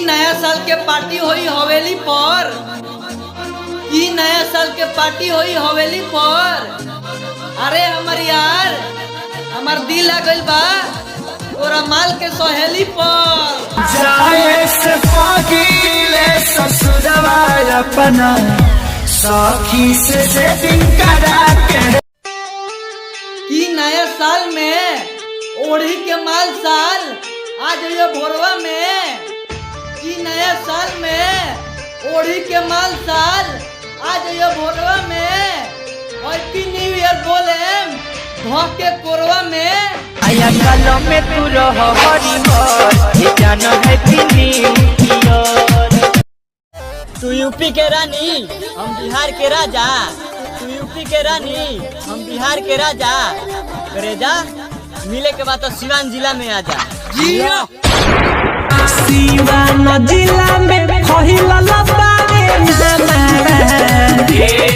नया साल के पार्टी हुई हवेली पर, की नया साल के पार्टी हुई हवेली पर। अरे हमर यार, हमार दिल आ गइल बा तोरा माल के सहेली पर। जाए से पागीले ससुरवा अपना सखी से सेटिंग करा के। की नया साल में ओढ़ी के माल साल आज ये भोरवा में। की नया साल में ओढ़ी के माल साल आज ये भोरवा में। हैप्पी न्यू ईयर बोले धोख के कोरवा में। आया कालो में तू रहो हरी हर, ये जानो हैप्पी न्यू ईयर। तू यूपी के रानी, हम बिहार के राजा। तू यूपी के रानी, हम बिहार के राजा। करे जा मिले के बाद तो सिवान जिला में आजा। जिया सिवान जिला में